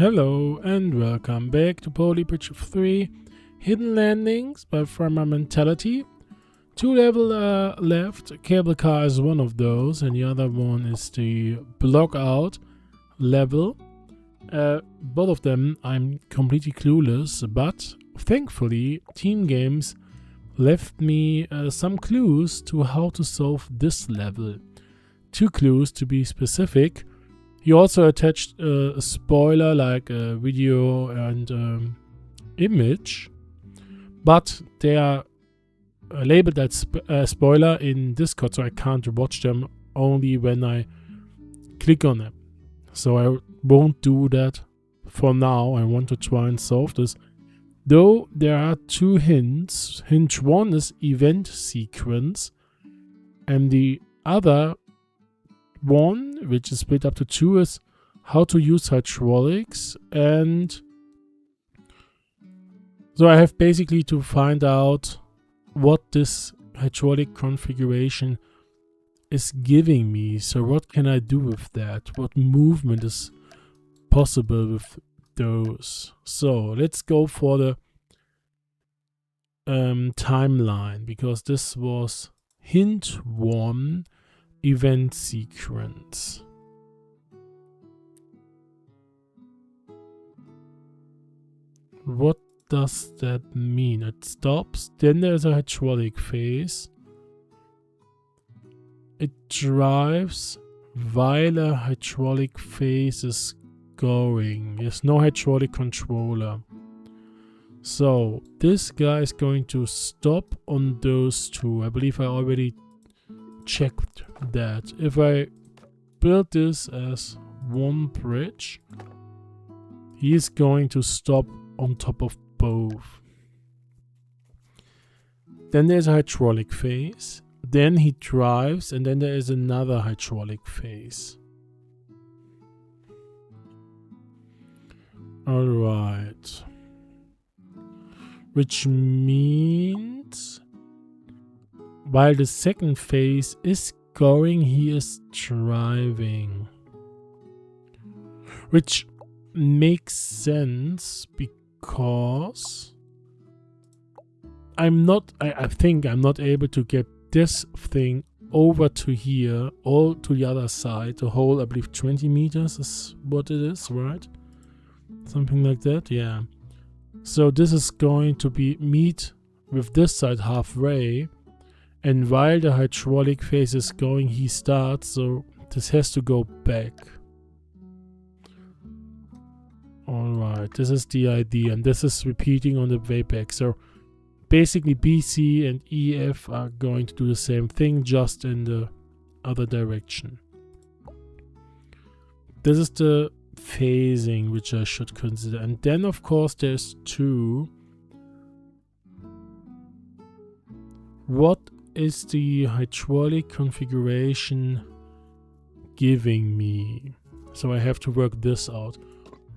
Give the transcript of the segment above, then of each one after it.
Hello and welcome back to Poly Bridge of 3 Hidden Landings by Firmamentality. 2 levels left. Cable car is one of those, and the other one is the block out level. Both of them I'm completely clueless, but thankfully Team Games left me some clues to how to solve this level. 2 clues to be specific. He also attached a spoiler like a video and image, but they are labeled as spoiler in Discord, so I can't watch them only when I click on them. So I won't do that for now. I want to try and solve this. Though there are 2 hints. Hint 1 is event sequence, and the other one, which is split up to 2, is how to use hydraulics. And so I have basically to find out what this hydraulic configuration is giving me. So what can I do with that? What movement is possible with those? So let's go for the timeline, because this was hint 1, event sequence. What does that mean? It stops, then there's a hydraulic phase. It drives while a hydraulic phase is going. There's no hydraulic controller. So this guy is going to stop on those 2. I believe I already checked that. If I build this as one bridge, he is going to stop on top of both. Then there's a hydraulic phase, then he drives, and then there is another hydraulic phase. Alright. Which means while the second phase is going, he is driving. Which makes sense because I think I'm not able to get this thing over to here, all to the other side. The whole, I believe 20 meters is what it is, right? Something like that, yeah. So this is going to be meet with this side halfway. And while the hydraulic phase is going, he starts, so this has to go back. Alright, this is the idea, and this is repeating on the way back. So basically BC and EF are going to do the same thing, just in the other direction. This is the phasing which I should consider. And then of course there's 2. What is the hydraulic configuration giving me? So I have to work this out.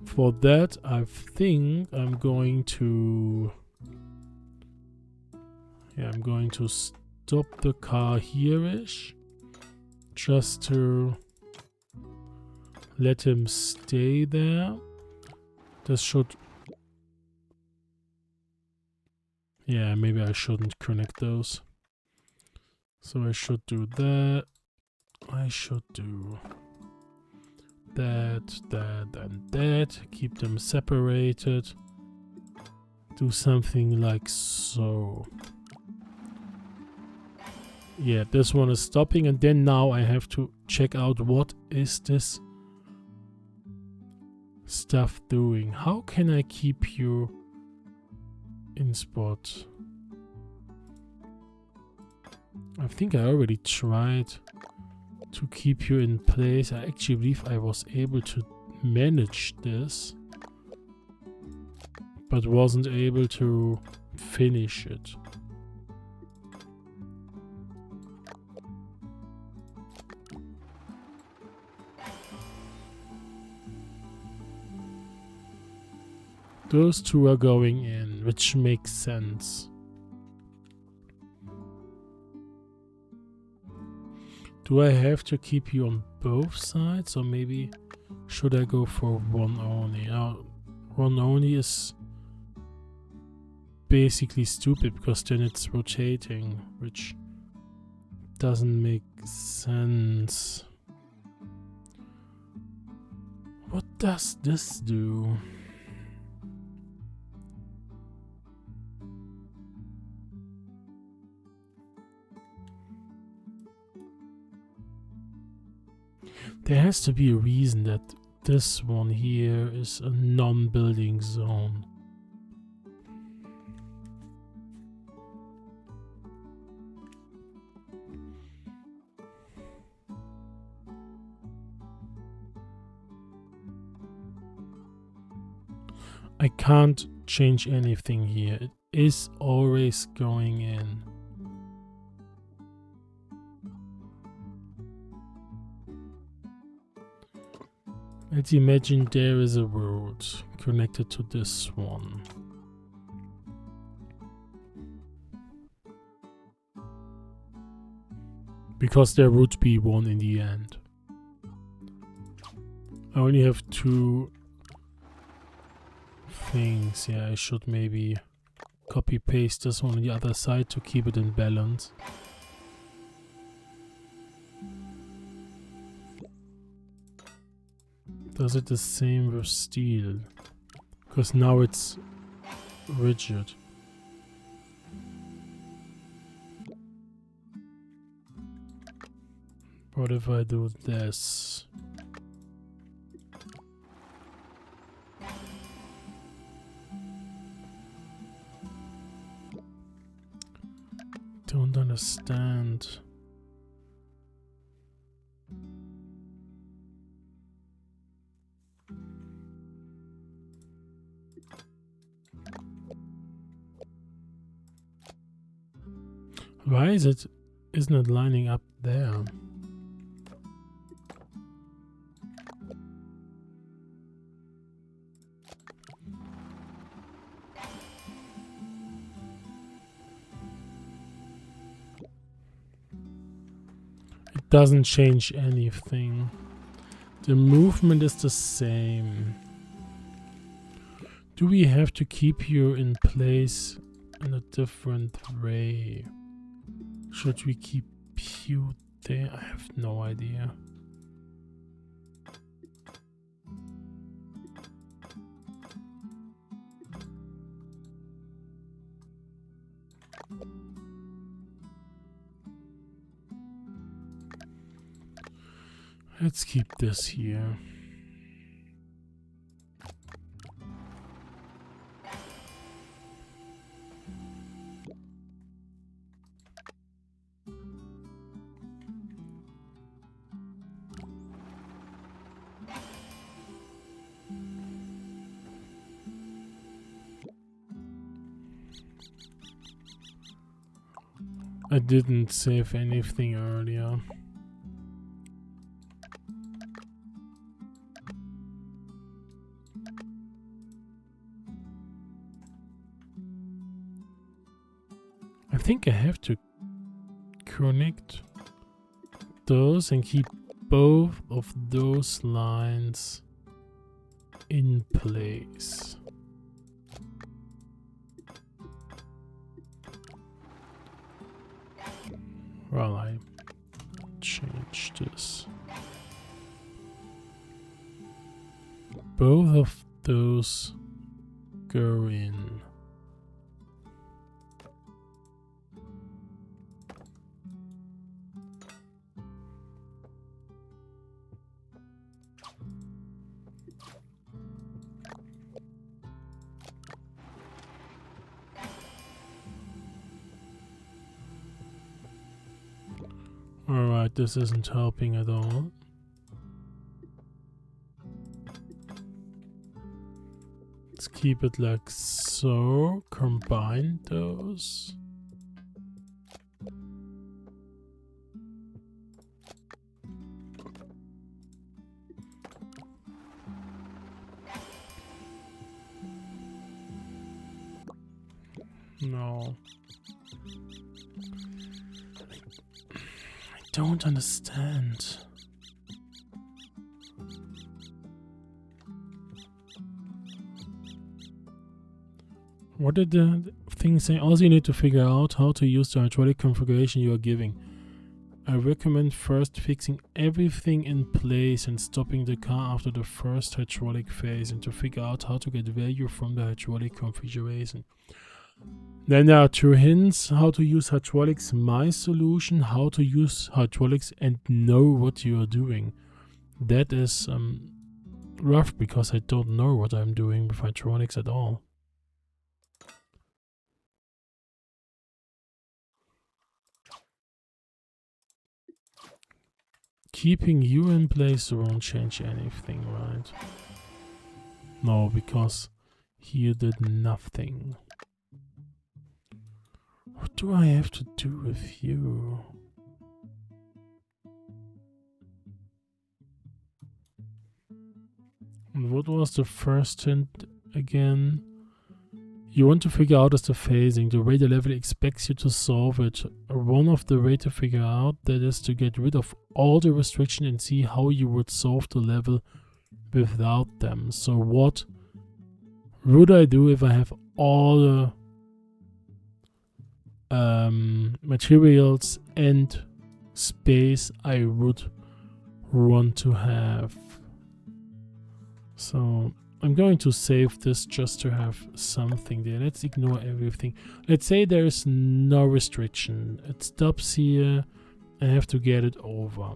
For that, I think I'm going to stop the car here-ish, just to let him stay there. This should, yeah, maybe I shouldn't connect those. So I should do that. I should do that, and that. Keep them separated. Do something like so. Yeah, this one is stopping, and then now I have to check out what is this stuff doing. How can I keep you in spot? I think I already tried to keep you in place. I actually believe I was able to manage this, but wasn't able to finish it. Those 2 are going in, which makes sense. Do I have to keep you on both sides, or maybe Should I go for one only? One only is basically stupid because then it's rotating, which doesn't make sense. What does this do? There has to be a reason that this one here is a non-building zone. I can't change anything here. It is always going in. Let's imagine there is a road connected to this one. Because there would be one in the end. I only have two things. Yeah, I should maybe copy paste this one on the other side to keep it in balance. Does it the same with steel? Because now it's rigid. What if I do this? Don't understand. Why isn't it lining up there? It doesn't change anything. The movement is the same. Do we have to keep you in place in a different way? Should we keep you there? I have no idea. Let's keep this here. I didn't save anything earlier. I think I have to connect those and keep both of those lines in place. Well, I change this. Both of those go in. Alright, this isn't helping at all. Let's keep it like so. Combine those. No. I don't understand. What did the thing say? Also, you need to figure out how to use the hydraulic configuration you are giving. I recommend first fixing everything in place and stopping the car after the first hydraulic phase, and to figure out how to get value from the hydraulic configuration. Then there are 2 hints: how to use hydraulics, my solution, how to use hydraulics and know what you are doing. That is rough, because I don't know what I'm doing with hydraulics at all. Keeping you in place won't change anything, right? No, because here did nothing. What do I have to do with you? And what was the first hint again? You want to figure out is the phasing, the way the level expects you to solve it. One of the way to figure out that is to get rid of all the restriction and see how you would solve the level without them. So what would I do if I have all the materials and space I would want to have? So I'm going to save this just to have something there. Let's ignore everything. Let's say there's no restriction. It stops here. I have to get it over.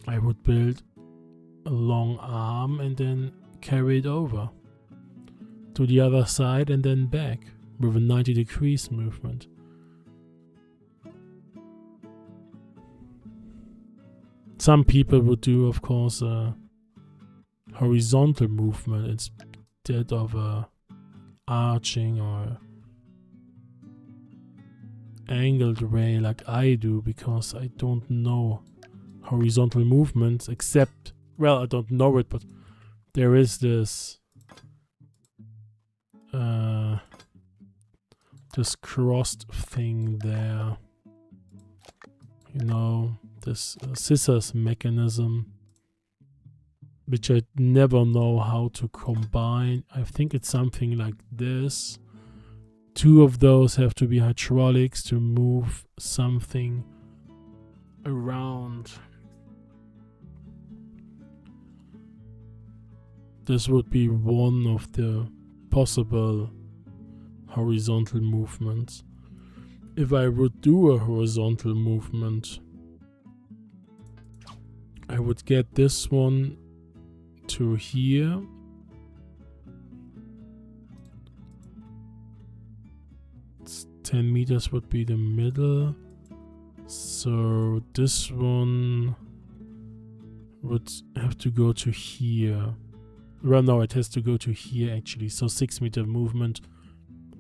I would build a long arm and then carry it over to the other side and then back with a 90 degrees movement. Some people would do, of course, horizontal movement instead of arching or angled way like I do, because I don't know horizontal movements, except, well, I don't know it, but there is this this crossed thing there, you know, this scissors mechanism, which I never know how to combine. I think it's something like this. 2 of those have to be hydraulics to move something around. This would be one of the possible horizontal movements. If I would do a horizontal movement, I would get this one to here. It's 10 meters would be the middle. So this one would have to go to here. Well, no, it has to go to here actually. So 6 meter movement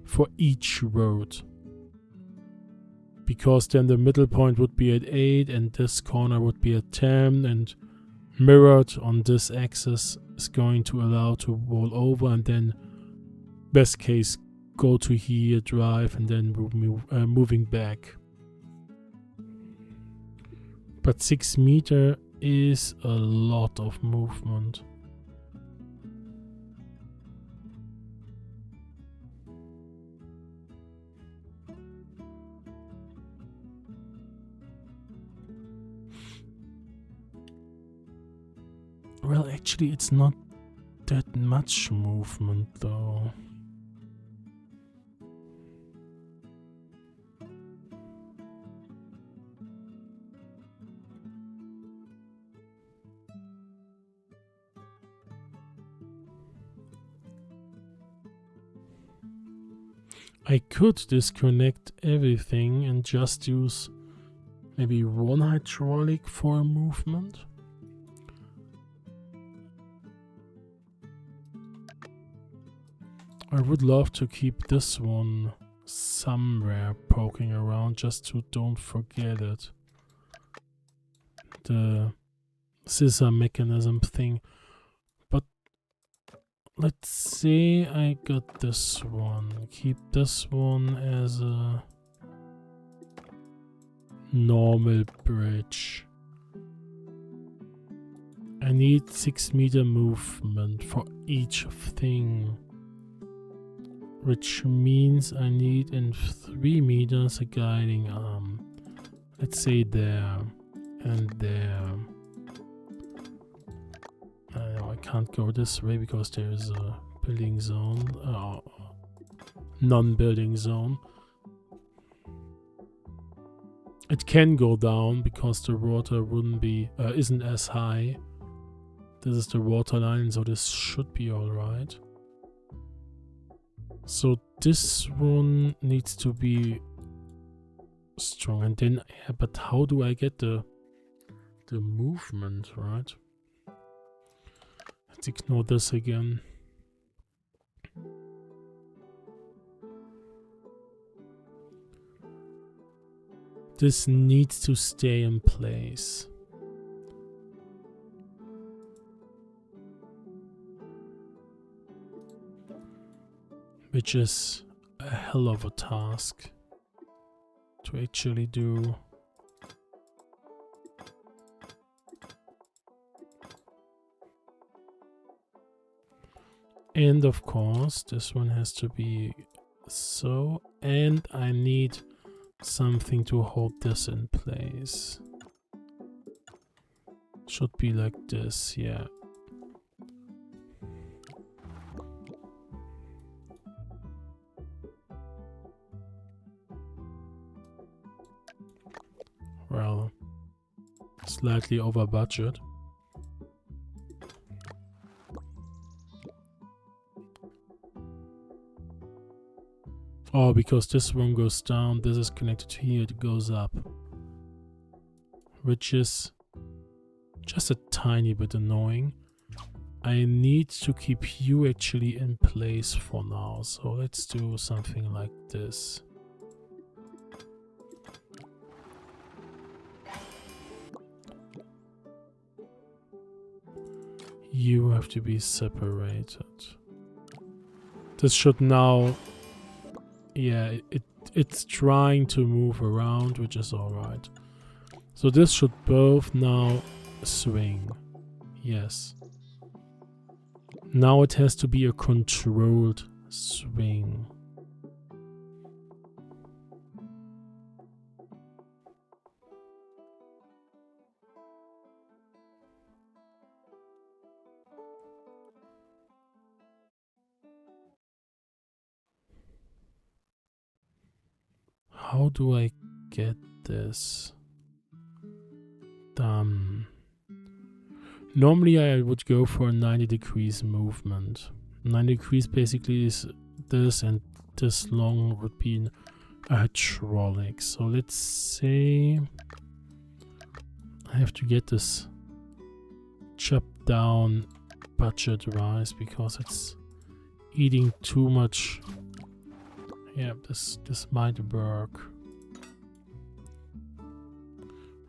for each road. Because then the middle point would be at 8 and this corner would be at 10, and mirrored on this axis is going to allow to roll over, and then best case go to here, drive, and then moving back. But 6 meter is a lot of movement. Well, actually, it's not that much movement, though. I could disconnect everything and just use maybe one hydraulic for a movement. I would love to keep this one somewhere poking around just to don't forget it. The scissor mechanism thing. But let's say I got this one. Keep this one as a normal bridge. I need 6 meter movement for each thing. which means I need in 3 meters a guiding arm. Let's say there and there. I can't go this way because there is a building zone, non-building zone. It can go down because the water wouldn't be isn't as high. This is the water line, so this should be all right. So this one needs to be strong, and then but how do I get the movement right? Let's ignore this again. This needs to stay in place. Which is a hell of a task to actually do. And of course, this one has to be so, and I need something to hold this in place. Should be like this, yeah. Well, slightly over budget. Oh, because this one goes down, this is connected to here, it goes up. Which is just a tiny bit annoying. I need to keep you actually in place for now, so let's do something like this. You have to be separated. This should now... Yeah, it's trying to move around, which is alright. So this should both now swing. Yes. Now it has to be a controlled swing. How do I get this done? Normally I would go for a 90 degrees movement. 90 degrees basically is this, and this long would be a hydraulic. So let's say I have to get this chopped down budget wise because it's eating too much. Yeah, this might work.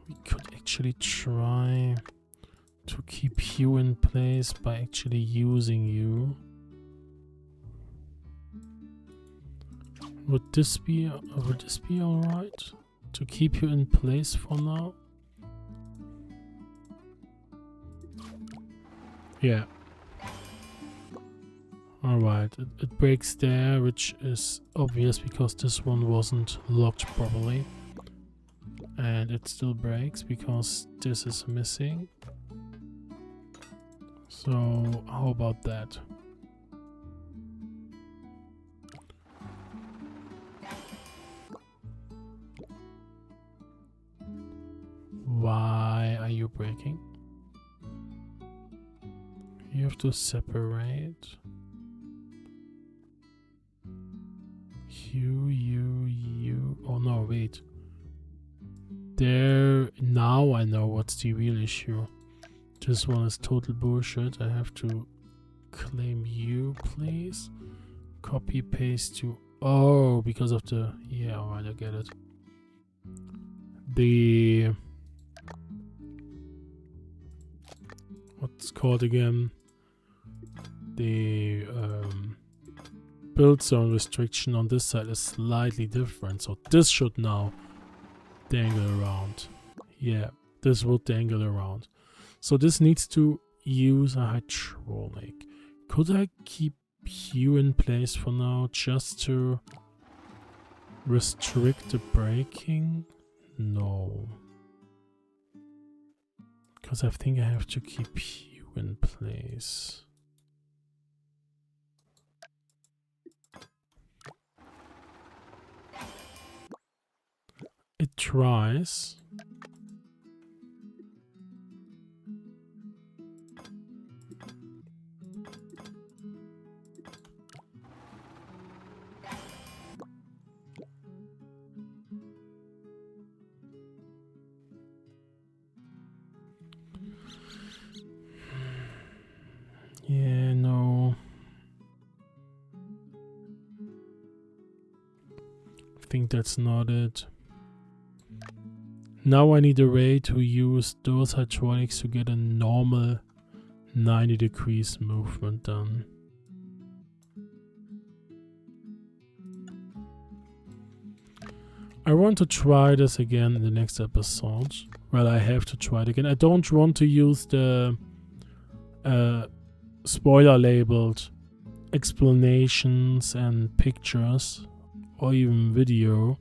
We could actually try to keep you in place by actually using you. Would this be alright to keep you in place for now? Yeah. Alright, it breaks there, which is obvious because this one wasn't locked properly. And it still breaks because this is missing. So, how about that? Why are you breaking? You have to separate. You. Oh no, wait. There. Now I know what's the real issue. This one is total bullshit. I have to claim you, please. Copy paste to. Oh, because of the. Yeah, alright, I get it. The. What's called again? The. Build zone restriction on this side is slightly different, so this should now dangle around. Yeah, this will dangle around. So this needs to use a hydraulic. Could I keep you in place for now just to restrict the breaking? No. Because I think I have to keep you in place. It tries. Yeah, no. I think that's not it. Now I need a way to use those hydraulics to get a normal 90 degrees movement done. I want to try this again in the next episode. Well, I have to try it again. I don't want to use the spoiler labeled explanations and pictures or even video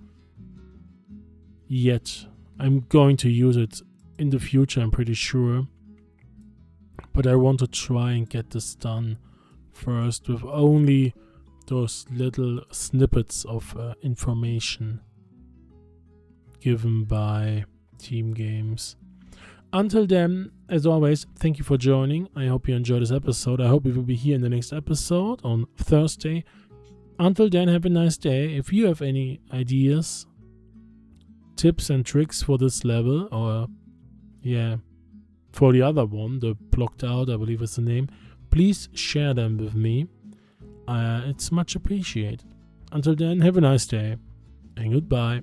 yet. I'm going to use it in the future, I'm pretty sure. But I want to try and get this done first with only those little snippets of information given by Team Games. Until then, as always, thank you for joining. I hope you enjoyed this episode. I hope you will be here in the next episode on Thursday. Until then, have a nice day. If you have any ideas, tips and tricks for this level, or for the other one, the blocked out, I believe is the name, please share them with me. It's much appreciated. Until then, have a nice day and goodbye.